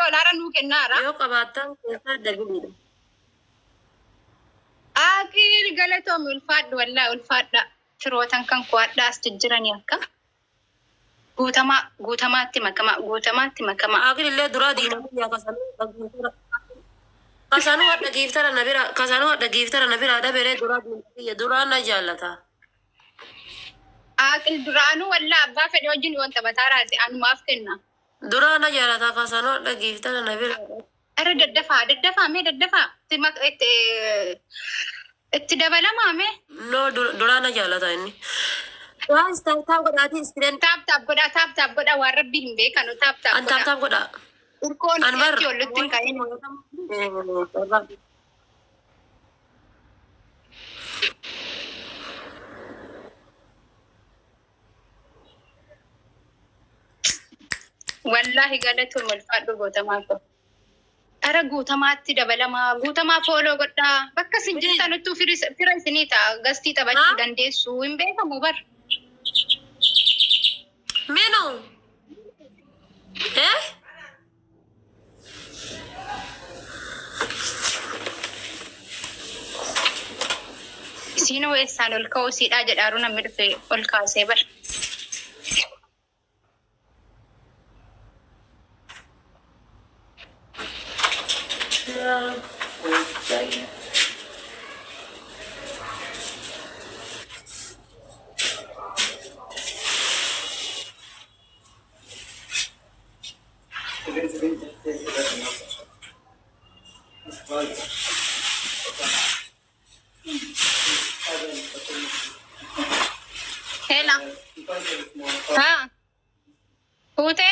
دولار نوك النار يو قباتان كيسا دقيقة أكيد قالتهم الفاد ولا الفاد فروتان كان قوات لا استجراني أكا قوتماتي مكما أكيد اللي درادي يا كسانو ودا جيفتر نبيرا كسانو ودا جيفتر نبيرا ده بره درادي درانا جالتا أكيد درانو ولا أبغى في الوجه وانت بتاراسي أنا ما أفكرنا درانا جالتا كسانو ودا جيفتر نبيرا أرى ددفع تمك اتدبلا مامي no duraana jaalata inni waas taab godhaati istideen taap godha waan rabbi hin beekanu an taab godha urkoon an bar itti ollutti hin kaa'in wallahi galatuun ulfaadhu gootamaa ko ara guutamaatti dabalamaa guutamaa fooloo godhaa bakka isin jirtanuttuu fira isinii ta'a gastii taphachuu dandeessu hin beekamu bar minu isiin weessaan ol ka'uu siidhaa jedhaaru namni dhufe ol kaasee bar Hela. Ha? Pute?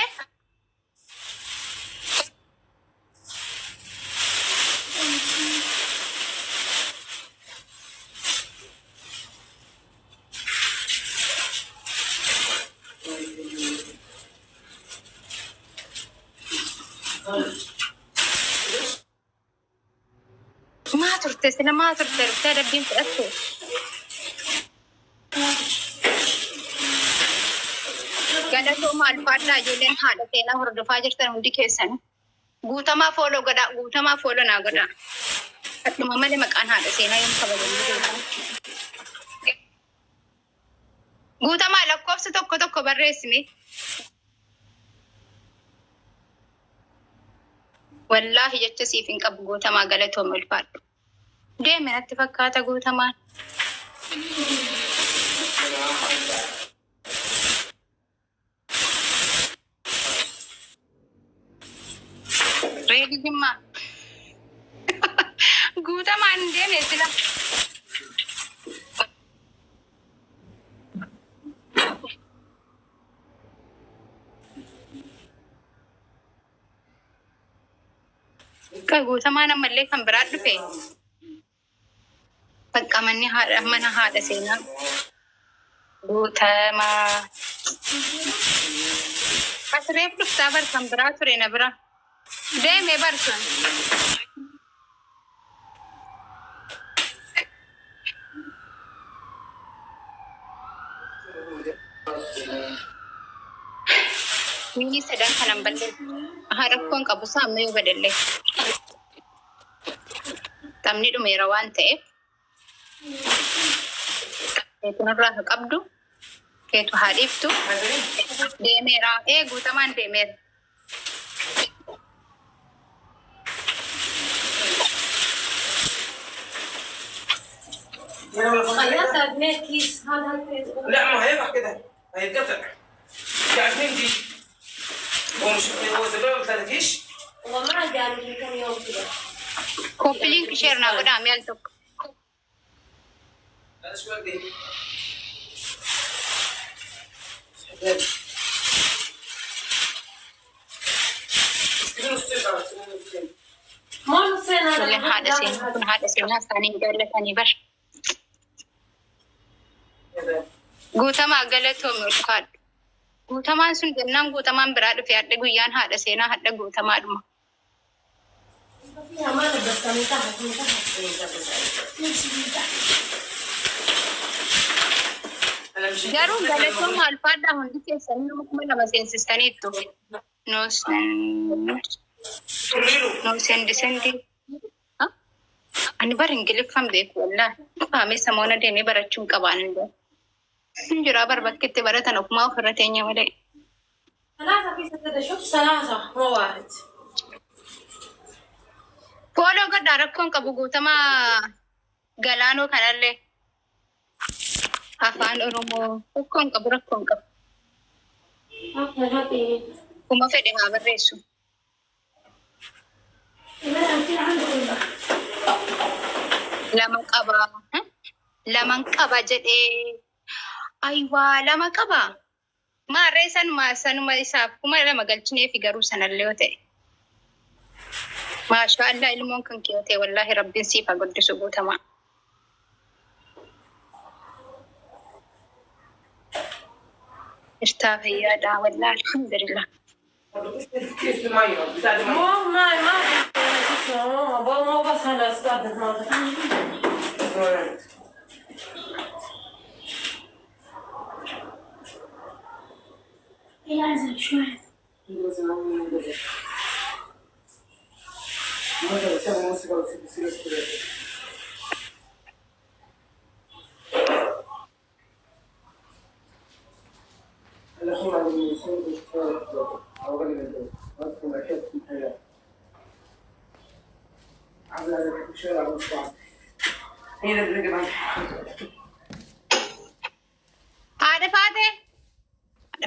ما ترتس أنا ما ترتس ربي تأثر قالت ما الفاتنا جولين هذا تينا ورد فاجر تنودي كيسن قوتا ما فولو نا قدا أتلو ماما لي مكان هذا سينا يوم كبدين قوتا ما لكوف ستوكو بالرسمي والله جتسي فين كب قوتا ما قالتهم الفات دائما اتفقاتا قوتا ما ريدي جمع قوتا ما عندي نسلا قوتا ما أنا ملي كم براد في بقى مني هذا سينا قوتا ما بس ريب لفتابر كم براد فرينا برا ده مي برسون ميني سدان كنم بلد هارفون كابوسا ميو بدل تمني دو ميرا وان تيف كيتو نراه قبدو كيتو حديفتو دي ميرا غوتامان دي مير لا ما هيقع كده هيتقطع عارفين دي هو مش هو سبب ما تلاقيش وما قالوا لي كم يوم كده كوبلينك شيرنا قدام يلتك هذا شو بدي ما نسينا اللي هذا سين ناس ثاني قال لك أني بش قوتما قالتهم الفاد قوتما سن جنام قوتما براد في هذا قيان هذا سينا هذا قوتما دم جارو قالتهم الفاد ده هندي كيسان مكمل لما سين سستانيتو نوس No sendi. Ani bar Ingiliffan beeku wallah. Faame samoona deemee barachuun qabaan illee. Jira bar bakkeetti baratan ofumaa ofirra teenya malee. Fooloo gaddaa rakkoon qabu guutamaa galaanoo kanallee afaan Oromoo rakkoon qabu. Kuma fedhe haa barreessu. Laman qaba jedhee aywaa lama qaba. Maarree sanuma isaaf kuma lama galchinee fi garuu sanallee yoo ta'e. Maasha Allah ilmoon kan kee yoo ta'e wallaahi rabbiin siif haa guddisu guutamaa. Irtaa fayyaadhaa wallaahi alhamdulillah. ينزل شوي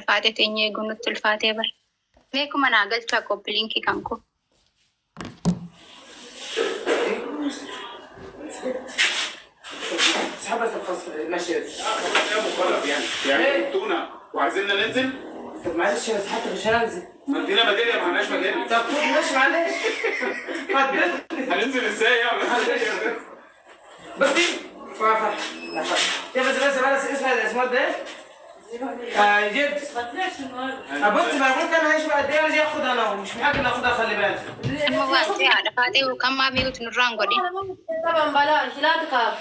Faatee teenyee gunutti ulfaatee bar. Meekuma naa galchaa qophiiliinkii kan koo. سحبت الفصل ماشي مقرب يعني تونة وعايزيننا ننزل. طب معلش يا سحبت مش هننزل. مدينة مدينة ما عندناش مدينة. طب ماشي معلش. هننزل ازاي يعني؟ بس دي فرح يا بس اسمها الاسماء ده جد بص ما قلت انا هايش بقى قد ايه اجي اخد انا مش محتاج اني اخدها خلي بالك. الموضوع على فاتي وكم ما بيوت نرانقو دي. طبعا بلاش لا تخاف.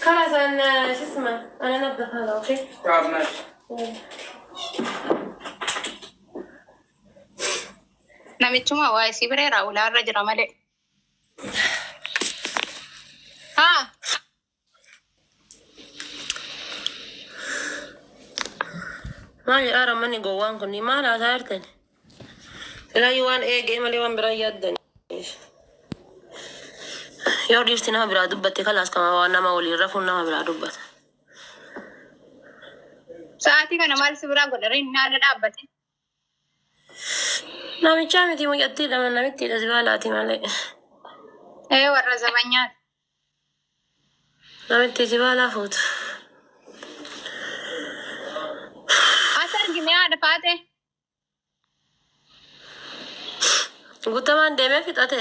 خلاص انا شو اسمه انا نبذ هذا اوكي. طب ماشي. Namichuma waa isii bireera ulaarra jira malee. Haa. Maal jedhaa manni gowwaan kun maal haasaa jirtan? Ilaahi waan eegee malee waan biraa yaaddan. Yoo dhiirti nama biraa dubbatte kalaas kama waan nama waliin rafuun nama biraa dubbata. Sa'aatii kana maal si biraa godhara inni haala dhaabbate? Namichaa miti mucattii lama namitti dhasibaalaati malee. Warra zabanyaati. Namitti sibaalaa fuutu. As argine haadha faate. Guutamaan deemee fixate.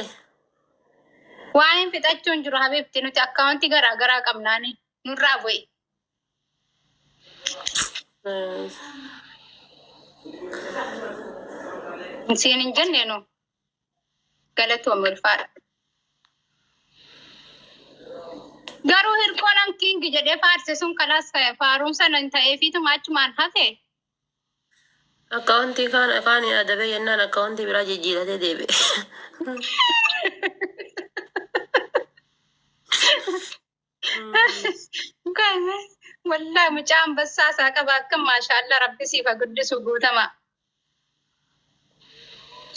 Waan hin fixachuun jiru habiibti nuti akkaawuntii garaa garaa qabnaani nurraa bu'e. Siin hin jenne nu galatoomii ulfaadha. Garuu hirkoonan kiingi jedhee faarse sun kalaas faaruun sana hin ta'eefiituma achumaan hafe. Akkaawuntii kaan afaan adabee yennaan akkaawuntii biraa jijjiiratee deebi'e. Wallahi mucaan bassaasaa qaba akka maashaallah rabbi siif haa guddisu guutama.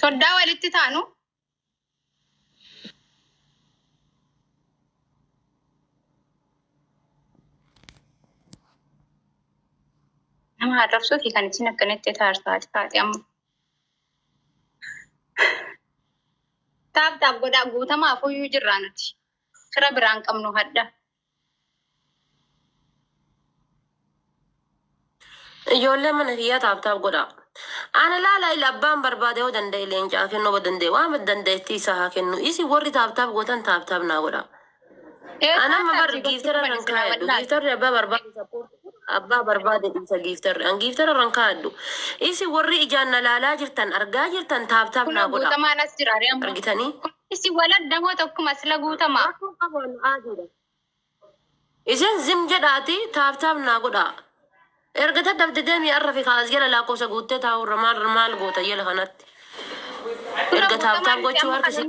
Soddaa walitti taanu. Nama arrabsuufi kan isin akkanatti taate amma. Taap godhaa guutamaa fuyyuu jirraa nuti. Fira biraan qabnu hadda. Ijoollee mana kiyyaa taap godhaa. Ana laala ila abbaan barbaade yoo danda'e leencaa kennuu danda'e waan dandeettii isaa haa kennu. Isi warri taap gootan taap naa godhaa. Ana amma bar giiftara ran kaayadhu. Giiftarri abbaa barbaade dhiisa giiftarri. An giiftara ran kaayadhu. Isi warri ijaan na laalaa jirtan argaa jirtan taap naa godhaa. Guutamaan as jiraare amma. Argitanii? Isi waladda moo tokkuma sila guutamaa. Isin zim jedhaati taap naa godhaa. ارقت دبت ديمي أرفي خلاص يلا لا كوسا قوتي تاو رمال قوتا يلا خنات ارقت هابتاب قوتشو هاركسي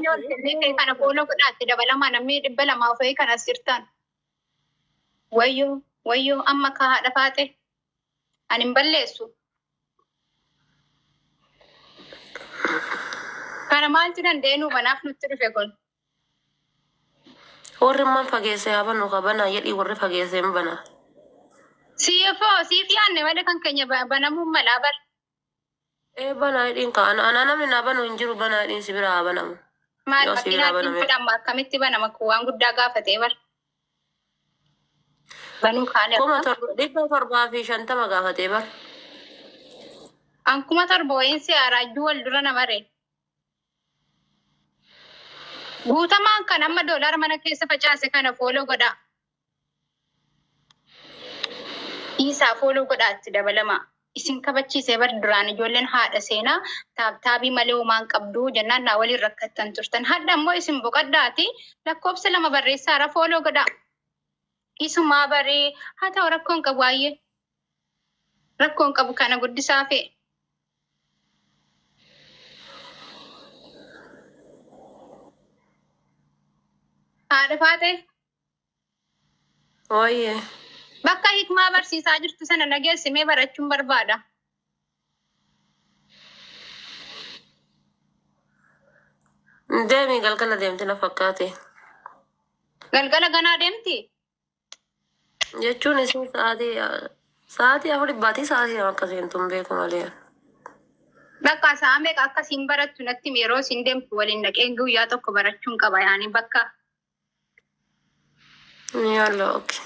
kana follow godhaatti dabalama namni 200 ofii kana sirtan wayyo amma ka haadha faate ani hin balleessu kana maaltu dandeenyu banaaf nutti dhufe kun warri man fageesse habanu qabana yedhi warri fageesse hin bana siif yaanne malee kan keenya banamuu malaa bar bana hidhiin ka ana namni na banu hin jiru bana hidhiin sibira habanamu maal fakkiinaatiin fedhama akkamitti banama kun waan guddaa gaafatee bar banuu kaane kuma torbaa fi 50 gaafatee bar an kuma torba wayiinsi araajjuu wal dura namaree guutamaan kan amma doolaara mana keessa facaase kana fooloo godhaa isaa fooloo godhaatti dabalama isin kabachiisee bar duraan ijoolleen haadha seenaa taabtaabii malee uumaan qabduu jennaan naa waliin rakkattan turtan hadda ammoo isin boqaddaati lakkoofsa 2 barreessaara fooloo godhaa isumaa baree haa ta'u rakkoon qabu waayee rakkoon qabu kana guddisaa fe'e haadha faate oye bakka hikmaa barsiisaa jirtu sana nageessimee barachuun barbaada deemi galgala deemti na fakkaate galgala ganaa deemti jechuun isin sa'aatii 4 sa'aatii akkasiin tun beeku malee bakka sa'a meeqa akkasiin barattu natti yeroo isin deemtu waliin dhaqeen guyyaa tokko barachuun qaba yaani bakka yalla okay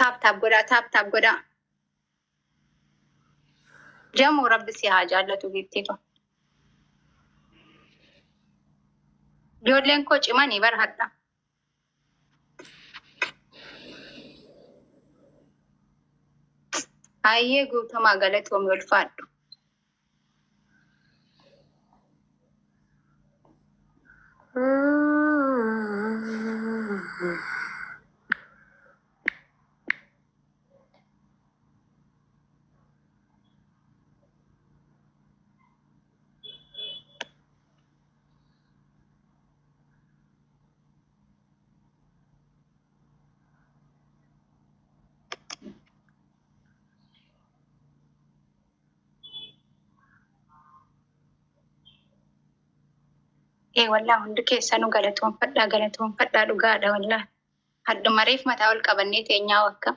taap godhaa jamuu rabbi si haa jaallatu biiftii ko ijoolleen koo cimanii bara hadha hayyee guutamaa galatoomii ulfaadhu wallah hundi keessanuu galatoonfadhaa dhugaadha wallah haddu mareef mataa ol qabannee teenyaa wakka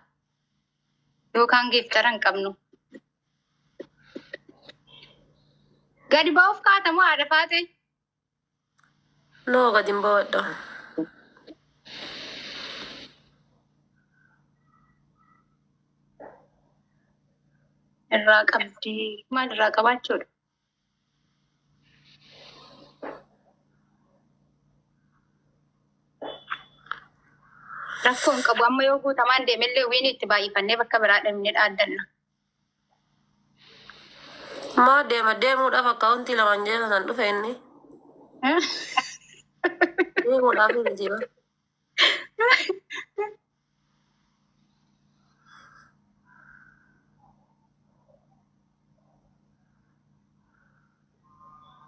yookaan geeftara hin qabnu gadi ba'uuf kaatamu haadha faate no gadi hin ba'adha irraa qabdi maal irraa qabaachuudha rakkoon qabu amma yoo guutamaan deemellee wiin itti baay'ifannee bakka biraa dhabnee dhaaddanna. Maa deemuudhaaf akkaawuntii lamaan jeesan dhufe inni. Deemuudhaaf hin jiba.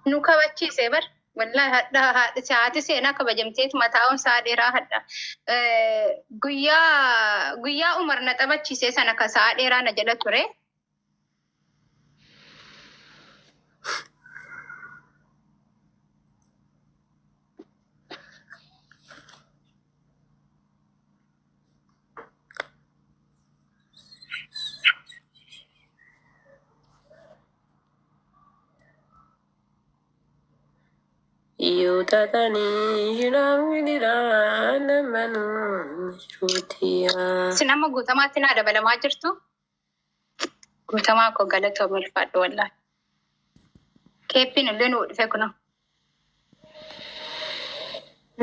Nu kabachiisee bar. Wallahi haati seenaa kabajamteetu mataa'uun sa'a dheeraa hadha. Guyyaa Umar na taphachiisee sana ka sa'a dheeraa na jala ture. Yutatani jiramidira namanu shutiya. Sinama guutamaatti naa dabalamaa jirtu. Guutamaa koo galatoomii ulfaadhu wallahi. Keeppiin illee nu dhufe kuno.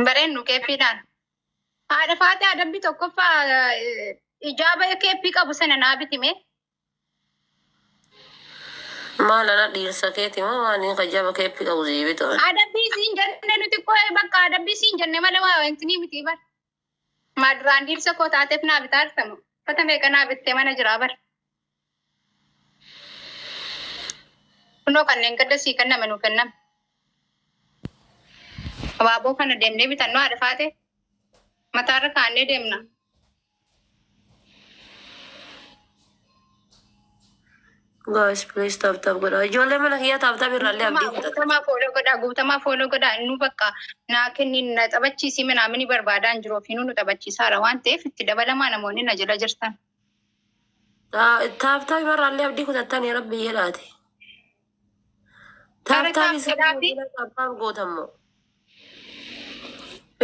Bareennu keeppiidhaan. Haadha faate adabbii tokkoffaa ijaaba keeppii qabu sana naa bitime. Maal ana dhiirsa keeti moo maaliin kajaba keeppi qabu ziibito. Adabbii siin jenne nuti koo bakka adabbii siin jenne malee waa wanti ni miti bar. Maa duraan dhiirsa koo taateef naa bitaa argamu. فتمي كنا بالتمنى جرابر كنو كان نقدر سي كنا منو كنا أبابو كنا دمني بتنو عرفاته متى كاني دمنا guys please tap godha ijoollee mana kiyyaa tap irraallee abdii kutata guutamaa fooloo godhaa nu bakka naa kennin na taphachiisii minaamini barbaadaan jiru ofiinuu nu taphachiisaara waan ta'eef itti dabalamaa namoonni na jala jirtan. tap irraallee abdii kutattanii rabbi jedhaate. Tap isaan gootammoo.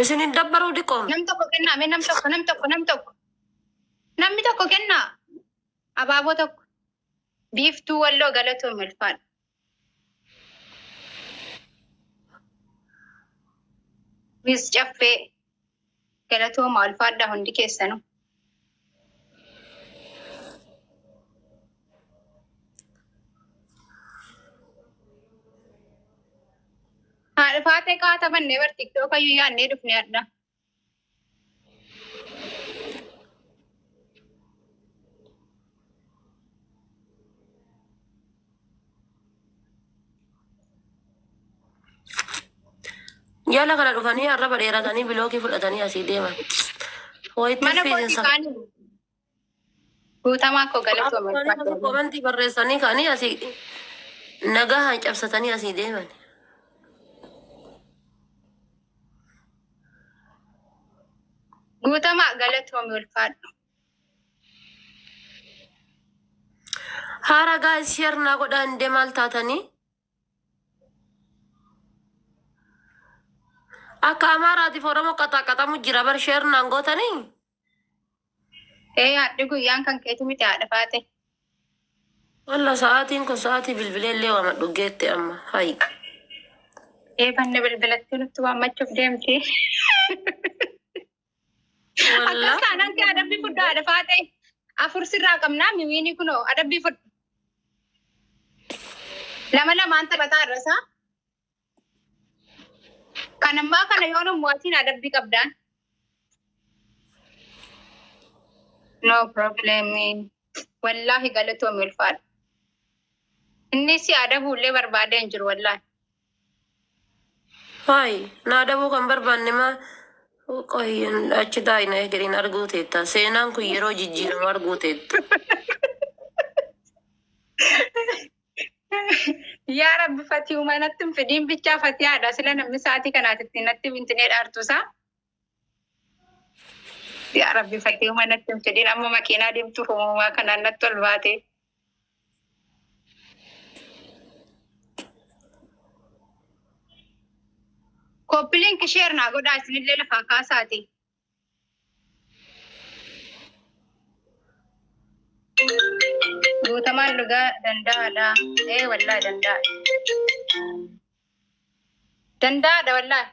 Isinin dabbaruu dhiqoom. Nam tokko kennaa mee namni tokko kennaa abaaboo tokko. Biiftuu walloo galatoo milfaadha. Bis caffee galatoo maalfaadha hundi keessanuu. Haadha faatee kaata bannee bar TikTok ayyuu yaannee dhufnee adda. Jala kana dhufanii arraba dheeratanii bilookii fudhatanii asii deeman. Mana kooti kaanii guutamaa koo galatoo milfaadha. Komantii barreessanii kaanii asii nagaa cabsatanii asii deeman. Guutamaa galatoo milfaadha. Haara gaa'is shernaa godhaan deemal taatanii. Akka Amaaraatiif Oromoo qaxaqaxamu jira bar shernaan gootanii. Haadhi guyyaan kan keeti miti haadha faate. Walla sa'aatiin kun sa'aatii bilbileellee waama dhuggeette amma hayi. Banne bilbilatti nutti waammachuuf deemti. Akka kaanaan kee adabbii fudhaa haadha faate. Afur sirraa qabnaa miwiini kunoo adabbii fudhu. Lamaan taphataa irrasaa. Kanammaa kana yoo namootiin adabbii qabdaan. No problem. Wallaahi galatoo milfaadha. Inni si adabuullee barbaadee hin jiru wallaahi. Hayi na adabuu kan barbaanne maa qoyyin achi taa'ina eegaliin arguu teetta. Seenaan kun yeroo jijjiiramu arguu teetta. Yaa Rabbi fatii uumanatti hin fidiin bichaa fatii haadha sila namni sa'aatii kanaatitti natti bintinee dhaartuusaa. Yaa Rabbi fatii uumanatti hin fidiin amma makiinaa deemtuuf uumamaa kanaan natti ol baate. Koppiliin kisheer naa godhaa isinillee lafaa kaasaati. Guutamaan dhugaa danda'aadha. Wallaahi danda'a. Danda'aadha wallaahi.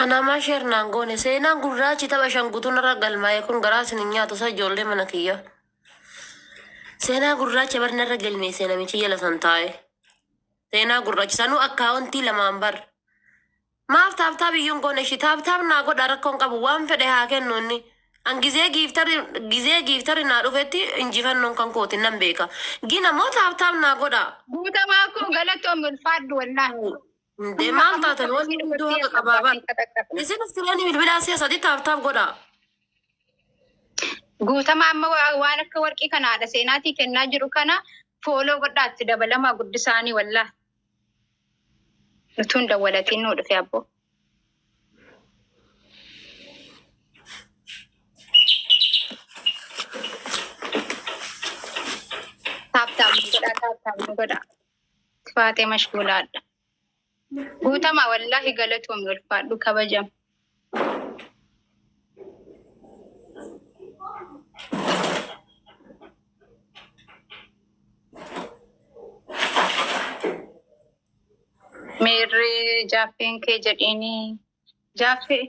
Anama shernaan goone seenaan gurraachi tapha shangutuun irra galmaa'ee kun garaa isin nyaatu isa ijoollee mana kiyya. Seenaa gurraacha barna irra galmeessee namichi jala san taa'e. Seenaa gurraachi sanuu akkaawuntii lamaan bar. Maaf taaptaa biyyuun goone shi taaptaaf naa godha rakkoon qabu waan fedhe haa kennu inni. An gizee giiftari naa dhufetti injifannoon kan kooti nan beeka. Gina moo taaptaaf naa godha. Guutamaa koo galatoon ulfaadhu wallaahi. Deemaan taatan wanti hunduu haqa qabaaban. Isin istilaanii bilbilaa si'a sadi taaptaaf godha. Guutamaa amma waan akka warqii kanaadha seenaatii kennaa jiru kana fooloo godhaatti dabalamaa guddisaanii wallaahi. Nutuun dawwalatiin nuu dhufe abbo. Taap nu godha. Faatee mashguulaadha. Guutamaa wallaahi galatoomii ulfaadhu kabajam. Meerree jaaffeen kee jedheenii jaaffee.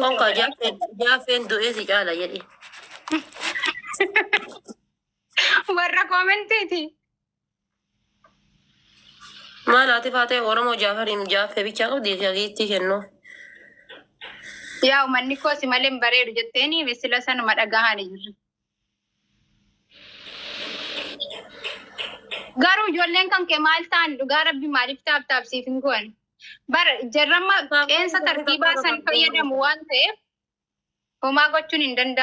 Onka jaaffeen du'ee si caala jedhi. Warra koomentiiti. Maal ati faatee Oromoo jaafariin jaaffee bichaa qabdi hagiitti kennu. Yaa uummanni koosi malee hin bareedu jetteeni misila sanuma dhagahaan jirri. Garuu ijoolleen kan kee maal ta'an dhugaa rabbi maaliif taapsiif hin goone? Bara jarramma qeensa tartiibaa san fayyadamu waan ta'eef homaa gochuun hin danda'amu.